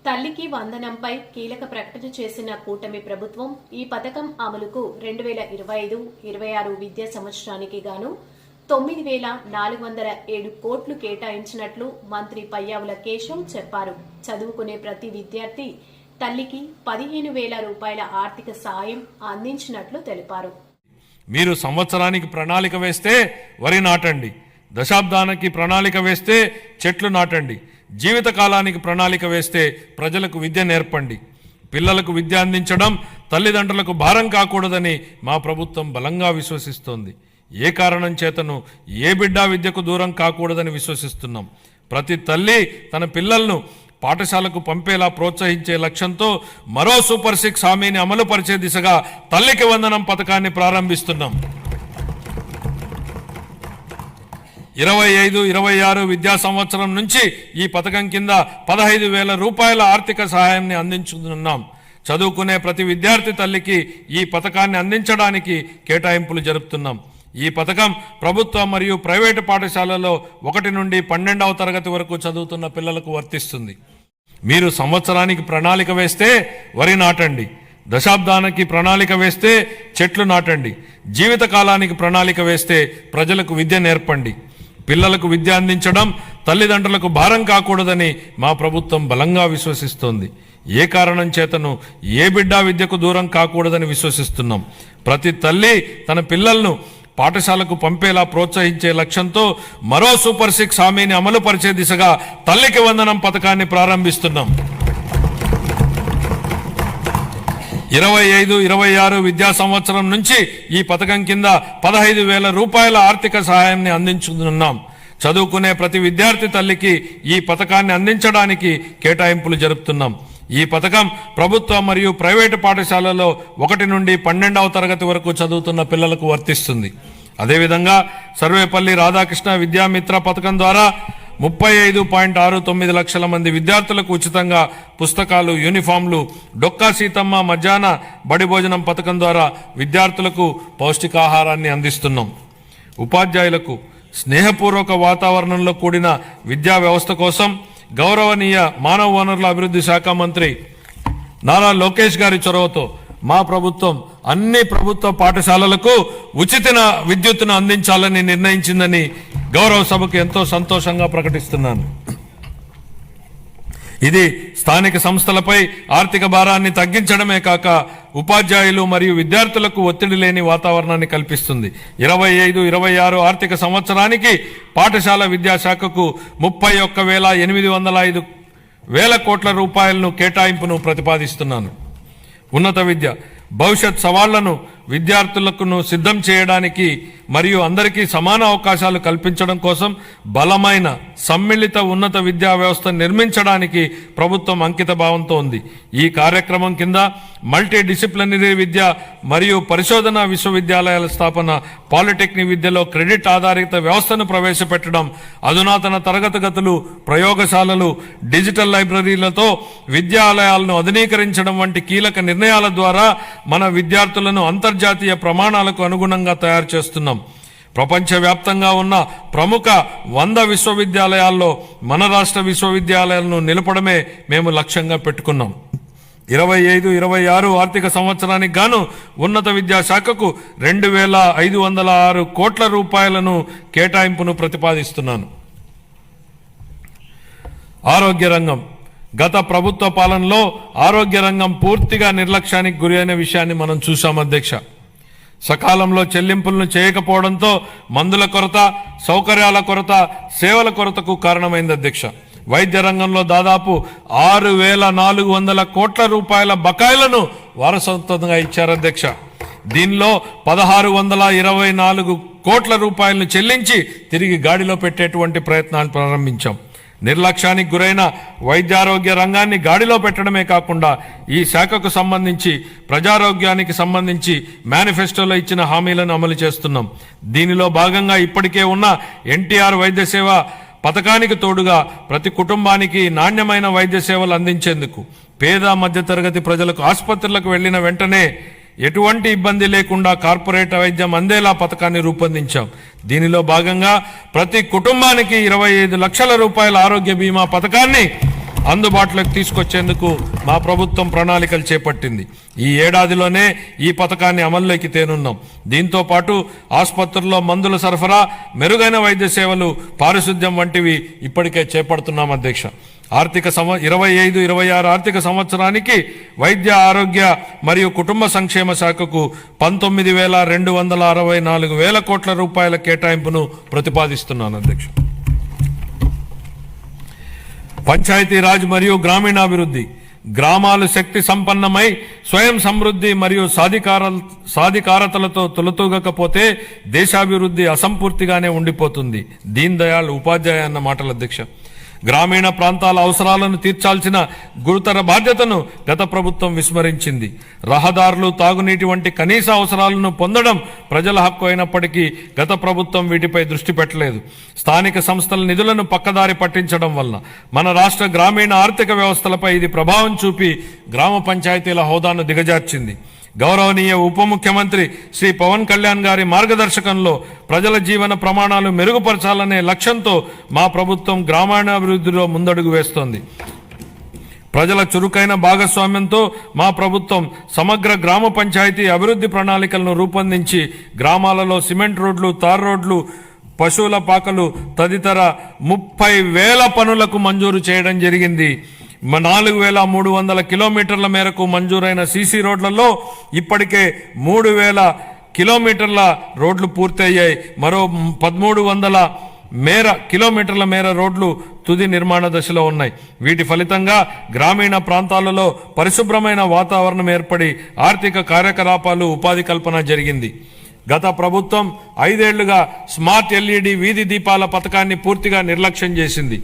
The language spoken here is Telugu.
తల్లికి వందనంపై కీలక ప్రకటన చేసిన కూటమి ప్రభుత్వం ఈ పథకం అమలుకు 2025-26 విద్యా సంవత్సరానికి గాను 9,407 కోట్లు కేటాయించినట్లు మంత్రి పయ్యావుల కేశవ్ చెప్పారు. చదువుకునే ప్రతి విద్యార్థి తల్లికి 15,000 రూపాయల ఆర్థిక సాయం అందించినట్లు తెలిపారు. మీరు సంవత్సరానికి ప్రణాళిక వేస్తే వరి నాటండి, దశాబ్దానికి ప్రణాళిక వేస్తే చెట్లు నాటండి, జీవితకాలానికి ప్రణాళిక వేస్తే ప్రజలకు విద్య నేర్పండి. పిల్లలకు విద్య అందించడం తల్లిదండ్రులకు భారం కాకూడదని మా ప్రభుత్వం బలంగా విశ్వసిస్తోంది. ఏ కారణం చేతను ఏ బిడ్డ విద్యకు దూరం కాకూడదని విశ్వసిస్తున్నాం. ప్రతి తల్లి తన పిల్లలను పాఠశాలకు పంపేలా ప్రోత్సహించే లక్ష్యంతో మరో సూపర్ 6 హామీని అమలు పరిచే దిశగా తల్లికి వందనం పథకాన్ని ప్రారంభిస్తున్నాం. 25-26 విద్యా సంవత్సరం నుంచి ఈ పథకం కింద 15,000 రూపాయల ఆర్థిక సహాయాన్ని అందించుతున్నాం. చదువుకునే ప్రతి విద్యార్థి తల్లికి ఈ పథకాన్ని అందించడానికి కేటాయింపులు జరుపుతున్నాం. ఈ పథకం ప్రభుత్వ మరియు ప్రైవేటు పాఠశాలలో 1 నుండి 12వ తరగతి వరకు చదువుతున్న పిల్లలకు వర్తిస్తుంది. మీరు సంవత్సరానికి ప్రణాళిక వేస్తే వరి నాటండి, దశాబ్దానికి ప్రణాళిక వేస్తే చెట్లు నాటండి, జీవితకాలానికి ప్రణాళిక వేస్తే ప్రజలకు విద్య నేర్పండి. పిల్లలకు విద్య అందించడం తల్లిదండ్రులకు భారం కాకూడదని మా ప్రభుత్వం బలంగా విశ్వసిస్తోంది. ఏ కారణం చేతను ఏ బిడ్డ విద్యకు దూరం కాకూడదని విశ్వసిస్తున్నాం. ప్రతి తల్లి తన పిల్లలను పాఠశాలకు పంపేలా ప్రోత్సహించే లక్ష్యంతో మరో సూపర్ 6 హామీని అమలు పరిచే దిశగా తల్లికి వందనం పథకాన్ని ప్రారంభిస్తున్నాం. 25-26 విద్యా సంవత్సరం నుంచి ఈ పథకం కింద 15,000 రూపాయల ఆర్థిక సహాయాన్ని అందించుతున్నాం. చదువుకునే ప్రతి విద్యార్థి తల్లికి ఈ పథకాన్ని అందించడానికి కేటాయింపులు జరుపుతున్నాం. ఈ పథకం ప్రభుత్వ మరియు ప్రైవేటు పాఠశాలలో 1 నుండి 12వ తరగతి వరకు చదువుతున్న పిల్లలకు వర్తిస్తుంది. అదేవిధంగా సర్వేపల్లి రాధాకృష్ణ విద్యామిత్ర పథకం ద్వారా 35.69 లక్షల మంది విద్యార్థులకు ఉచితంగా పుస్తకాలు, యూనిఫామ్లు, డొక్కా సీతమ్మ మధ్యాహ్న బడి భోజనం పథకం ద్వారా విద్యార్థులకు పౌష్టికాహారాన్ని అందిస్తున్నాం. ఉపాధ్యాయులకు స్నేహపూర్వక వాతావరణంలో కూడిన విద్యా వ్యవస్థ కోసం గౌరవనీయ మానవ వనరుల అభివృద్ధి శాఖ మంత్రి నారా లోకేష్ గారి చొరవతో మా ప్రభుత్వం అన్ని ప్రభుత్వ పాఠశాలలకు ఉచిత విద్యుత్తును అందించాలని నిర్ణయించిందని గౌరవ సభకు ఎంతో సంతోషంగా ప్రకటిస్తున్నాను. ఇది స్థానిక సంస్థలపై ఆర్థిక భారాన్ని తగ్గించడమే కాక ఉపాధ్యాయులు మరియు విద్యార్థులకు ఒత్తిడి లేని వాతావరణాన్ని కల్పిస్తుంది. 25-26 ఆర్థిక సంవత్సరానికి పాఠశాల విద్యాశాఖకు 31,805 కోట్ల రూపాయలను కేటాయింపును ప్రతిపాదిస్తున్నాను. ఉన్నత విద్య భవిష్యత్ సవాళ్లను విద్యార్థులకు సిద్ధం చేయడానికి మరియు అందరికీ సమాన అవకాశాలు కల్పించడం కోసం బలమైన సమ్మిళిత ఉన్నత విద్యా వ్యవస్థ నిర్మించడానికి ప్రభుత్వం అంకిత భావంతో ఉంది. ఈ కార్యక్రమం కింద మల్టీ డిసిప్లినరీ విద్య మరియు పరిశోధన విశ్వవిద్యాలయాల స్థాపన, పాలిటెక్నిక్ విద్యలో క్రెడిట్ ఆధారిత వ్యవస్థను ప్రవేశపెట్టడం, అధునాతన తరగతి గదులు, ప్రయోగశాలలు, డిజిటల్ లైబ్రరీలతో విద్యాలయాలను ఆధునీకరించడం వంటి కీలక నిర్ణయాల ద్వారా మన విద్యార్థులను అంతర్జాతీయ ప్రమాణాలకు అనుగుణంగా తయారు చేస్తున్నాం. ప్రపంచవ్యాప్తంగా ఉన్న ప్రముఖ 100 విశ్వవిద్యాలయాల్లో మన రాష్ట్ర విశ్వవిద్యాలయాలను నిలపడమే మేము లక్ష్యంగా పెట్టుకున్నాం. 25-26 ఆర్థిక సంవత్సరానికి గాను ఉన్నత విద్యాశాఖకు 2,506 కోట్ల రూపాయలను కేటాయింపును ప్రతిపాదిస్తున్నాను. ఆరోగ్య రంగం గత ప్రభుత్వ పాలనలో ఆరోగ్య రంగం పూర్తిగా నిర్లక్ష్యానికి గురి అయిన విషయాన్ని మనం చూశాం అధ్యక్ష. సకాలంలో చెల్లింపులను చేయకపోవడంతో మందుల కొరత, సౌకర్యాల కొరత, సేవల కొరతకు కారణమైంది అధ్యక్ష. వైద్య రంగంలో దాదాపు 6,400 కోట్ల రూపాయల బకాయిలను వారసత్వంగా ఇచ్చారు అధ్యక్ష. దీనిలో 1,624 కోట్ల రూపాయలను చెల్లించి తిరిగి గాడిలో పెట్టేటువంటి ప్రయత్నాలు ప్రారంభించాం. నిర్లక్ష్యానికి గురైన వైద్యారోగ్య రంగాన్ని గాడిలో పెట్టడమే కాకుండా ఈ శాఖకు సంబంధించి ప్రజారోగ్యానికి సంబంధించి మేనిఫెస్టోలో ఇచ్చిన హామీలను అమలు చేస్తున్నాం. దీనిలో భాగంగా ఇప్పటికే ఉన్న ఎన్టీఆర్ వైద్య సేవ పథకానికి తోడుగా ప్రతి కుటుంబానికి నాణ్యమైన వైద్య సేవలు అందించేందుకు పేద మధ్యతరగతి ప్రజలకు ఆసుపత్రులకు వెళ్లిన వెంటనే ఎటువంటి ఇబ్బంది లేకుండా కార్పొరేట్ వైద్యం అందేలా పథకాన్ని రూపొందించాం. దీనిలో భాగంగా ప్రతి కుటుంబానికి 25 లక్షల రూపాయల ఆరోగ్య బీమా పథకాన్ని అందుబాటులోకి తీసుకొచ్చేందుకు మా ప్రభుత్వం ప్రణాళికలు చేపట్టింది. ఈ ఏడాదిలోనే ఈ పథకాన్ని అమల్లోకి తేనున్నాం. దీంతో పాటు ఆసుపత్రుల్లో మందుల సరఫరా, మెరుగైన వైద్య సేవలు, పారిశుద్ధ్యం వంటివి ఇప్పటికే చేపడుతున్నాం అధ్యక్ష. 25-26 ఆర్థిక సంవత్సరానికి వైద్య ఆరోగ్య మరియు కుటుంబ సంక్షేమ శాఖకు 19,264 కోట్ల రూపాయల కేటాయింపును ప్రతిపాదిస్తున్నాను అధ్యక్ష. పంచాయతీరాజ్ మరియు గ్రామీణాభివృద్ధి. గ్రామాలు శక్తి సంపన్నమై స్వయం సమృద్ధి మరియు సాధికారతలతో తొలతూగకపోతే దేశాభివృద్ధి అసంపూర్తిగానే ఉండిపోతుంది. దీన్ దయాళ్ ఉపాధ్యాయ అన్న మాటల అధ్యక్ష. గ్రామీణ ప్రాంతాల అవసరాలను తీర్చాల్సిన గురుతర బాధ్యతను గత ప్రభుత్వం విస్మరించింది. రహదారులు, తాగునీటి వంటి కనీస అవసరాలను పొందడం ప్రజల హక్కు అయినప్పటికీ గత ప్రభుత్వం వీటిపై దృష్టి పెట్టలేదు. స్థానిక సంస్థల నిధులను పక్కదారి పట్టించడం వల్ల మన రాష్ట్ర గ్రామీణ ఆర్థిక వ్యవస్థలపై ఇది ప్రభావం చూపి గ్రామ పంచాయతీల హోదాను దిగజార్చింది. గౌరవనీయ ఉప ముఖ్యమంత్రి శ్రీ పవన్ కళ్యాణ్ గారి మార్గదర్శకంలో ప్రజల జీవన ప్రమాణాలు మెరుగుపరచాలనే లక్ష్యంతో మా ప్రభుత్వం గ్రామీణాభివృద్ధిలో ముందడుగు వేస్తోంది. ప్రజల చురుకైన భాగస్వామ్యంతో మా ప్రభుత్వం సమగ్ర గ్రామ పంచాయతీ అభివృద్ధి ప్రణాళికలను రూపొందించి గ్రామాలలో సిమెంట్ రోడ్లు, తార్ రోడ్లు, పశువుల పాకలు తదితర 30,000 పనులకు మంజూరు చేయడం జరిగింది. 4,300 కిలోమీటర్ల మేరకు మంజూరైన సీసీ రోడ్లలో ఇప్పటికే 3,000 కిలోమీటర్ల రోడ్లు పూర్తయ్యాయి. మరో 1,300 కిలోమీటర్ల మేర రోడ్లు తుది నిర్మాణ దశలో ఉన్నాయి. వీటి ఫలితంగా గ్రామీణ ప్రాంతాలలో పరిశుభ్రమైన వాతావరణం ఏర్పడి ఆర్థిక కార్యకలాపాలు, ఉపాధి కల్పన జరిగింది. గత ప్రభుత్వం 5 ఏళ్లుగా స్మార్ట్ LED వీధి దీపాల పథకాన్ని పూర్తిగా నిర్లక్ష్యం చేసింది.